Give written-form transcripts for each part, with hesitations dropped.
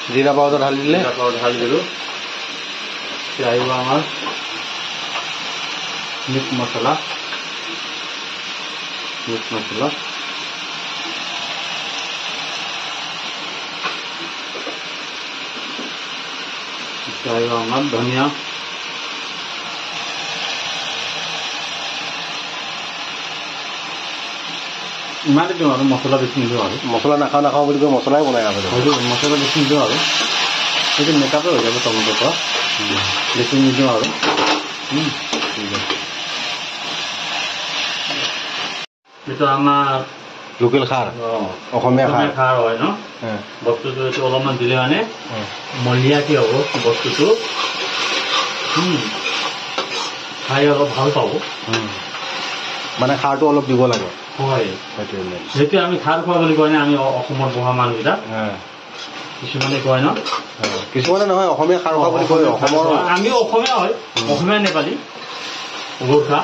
জিৰা পাউডাৰ ঢালি দিলে জিৰা পাউডাৰ ঢালি দিলোঁ এতিয়া আহিব আমাৰ মিট মছলা এতিয়া আহিব আমাৰ ধনিয়া ইমানে দিওঁ আৰু মছলা বেছি নিদিওঁ আৰু মছলা নাখাওঁ বুলি কৈ মছলাই বনাই আছে হয়তো মছলা বেছি নিদিওঁ আৰু সেইটো মেকআপে হৈ যাব টমেটোৰ পৰা বেছি নিদিওঁ আৰু ঠিক আছে এইটো আমাৰ লোকেল খাৰ অসমীয়া খাৰ হয় ন বস্তুটো এইটো অলপমান দিলে মানে মলিয়াকৈ হ'ব বস্তুটো খাই অলপ ভাল পাব মানে খাৰটো অলপ দিব লাগে হয় সেইটোৱে আমি খাৰ খোৱা বুলি কয় নে আমি অসমত বহা মানুহকেইটাক কিছুমানে কয় ন কিছুমানে নহয় অসমীয়া খাৰ খোৱা বুলি কয় অসমৰ আমি অসমীয়া হয় অসমীয়া নেপালী গোৰ্খা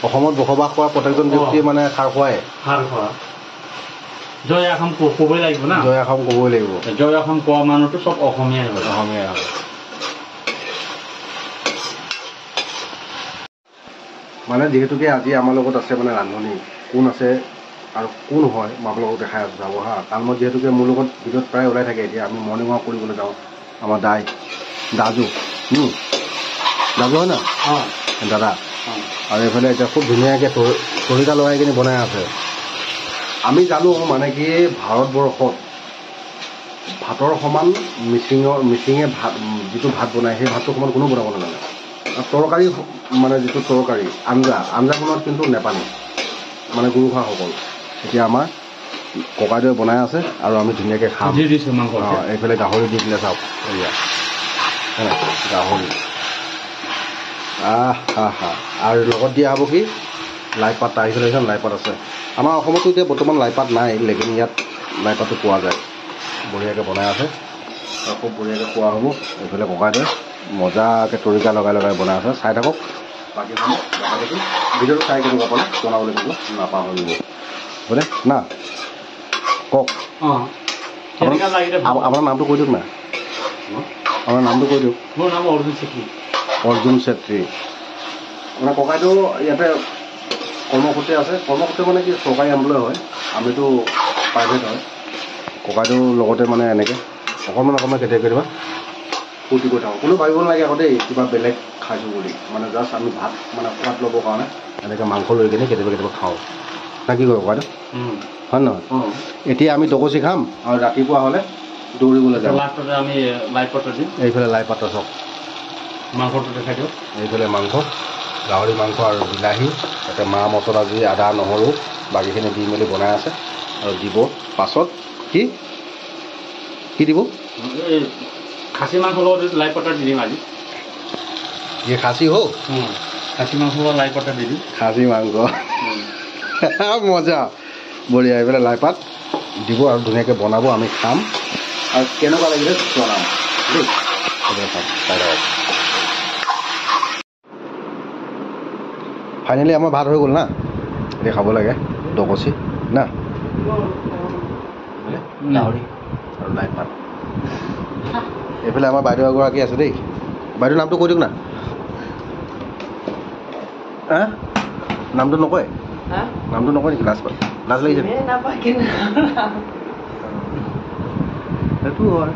অসমত বসবাস কৰা প্ৰত্যেকজন ব্যক্তিয়ে মানে খাৰ খোৱায় খাৰ খোৱা জয় অসম ক'বই লাগিব না জয় অসম ক'বই লাগিব জয় অসম কোৱা মানুহটো চব অসমীয়াই হয় মানে যিহেতুকে আজি আমাৰ লগত আছে মানে ৰান্ধনি কোন আছে আৰু কোন হয় মই আপোনালোকক দেখাই আছোঁ যাব হা কাৰণ মই যিহেতুকে মোৰ লগত ভিডিঅ'ত প্ৰায় ওলাই থাকে এতিয়া আমি মৰ্ণিং ৱাক কৰিবলৈ যাওঁ আমাৰ দাজু হয় না দাদা আৰু এইফালে এতিয়া খুব ধুনীয়াকৈ তৰিকা লগাই কিনি বনাই আছে আমি জানো মানে কি ভাৰতবৰ্ষত ভাতৰ সমান মিচিঙে ভাত যিটো ভাত বনায় সেই ভাতটো সমান কোনো বনাব নাজানে তৰকাৰী মানে যিটো তৰকাৰী আঞ্জাখনত কিন্তু নেপালী মানে গুৰুখাসকল এতিয়া আমাৰ ককাইদেৱে বনাই আছে আৰু আমি ধুনীয়াকৈ খাম এইফালে গাহৰি দি দিলে চাওক এয়া গাহৰি আৰু লগত দিয়া হ'ব কি লাইপাত আহিছিলে লাইপাত আছে আমাৰ অসমতো এতিয়া বৰ্তমান লাইপাত নাই লেকিন ইয়াত লাইপাতটো পোৱা যায় বঢ়িয়াকৈ বনাই আছে আৰু খুব বঢ়িয়াকৈ খোৱা হ'ব এইফালে ককাইদেৱে মজাকৈ তৰিকা লগাই বনাই আছে চাই থাকক বাকী ভিডিঅ'টো চাই কেনেকুৱা পালে জনাবলৈ কিন্তু নাপাহৰিব হয়নে না কওক আপোনাৰ নামটো কৈ দিয়ক না আপোনাৰ নামটো কৈ দিয়ক মোৰ নাম অৰ্জুন চেত্ৰী মানে ককাইদেউ ইয়াতে কৰ্মসূত্ৰে আছে কৰ্মসূত্ৰে মানে কি চৰকাৰী এমপ্লয় হয় আমিতো প্ৰাইভেট হয় ককাইদেউৰ লগতে মানে এনেকৈ অকণমান কেতিয়াবা ফূৰ্তি কৰি থাকোঁ কোনো ভাবিব নালাগে আকৌ দেই কিবা বেলেগ খাইছোঁ বুলি মানে জাষ্ট আমি ভাত মানে সোৱাদ ল'বৰ কাৰণে এনেকৈ মাংস লৈ কিনে কেতিয়াবা খাওঁ না কি কয় ককাইদেউ হয় নহয় এতিয়া আমি দকচি খাম আৰু ৰাতিপুৱা হ'লে দৌৰিবলৈ যাম আমি লাইপাতৰ দিম এইফালে লাইপাতৰ চাওক মাংসটো দেখাই দিয়ক এইফালে মাংস গাহৰি মাংস আৰু বিলাহী তাতে মা মছলা দি আদা নহৰু বাকীখিনি দি মেলি বনাই আছে আৰু দিব পাছত কি দিব খাচী মাংসৰ লগত লাইপাতৰ দি দিম আজি খাচী হওক খাচী মাংসৰ লগত লাইপাতৰ দি দিম খাচী মাংস মজা বঢ়িয়া এইফালে লাইপাত দিব আৰু ধুনীয়াকৈ বনাব আমি খাম আৰু কেনেকুৱা লাগিলে জনাম দেই চাই থাকক ফাইনেলি আমাৰ ভাত হৈ গ'ল না এতিয়া খাব লাগে দকচি না গাহৰি আৰু লাইপাত এইফালে আমাৰ বাইদেউ এগৰাকী আছে দেই বাইদেউৰ নামটো কৈ দিয়ক না নামটো নকয় নেকি লাজ লাগিছে সেইটো হয়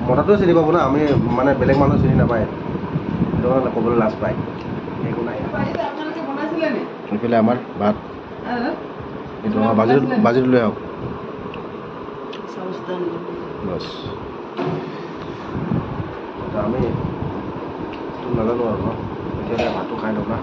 মতাটোৱে চিনি পাব না আমি মানে বেলেগ মানুহ চিনি নাপায় সেইটো কাৰণে ক'বলৈ লাজ পায় একো নাই এইফালে আমাৰ ভাত এইটো আমাৰ বাজিটো লৈ আহক বছ আমি নাজানো আৰু ন এতিয়া ভাতটো খাই লওঁ না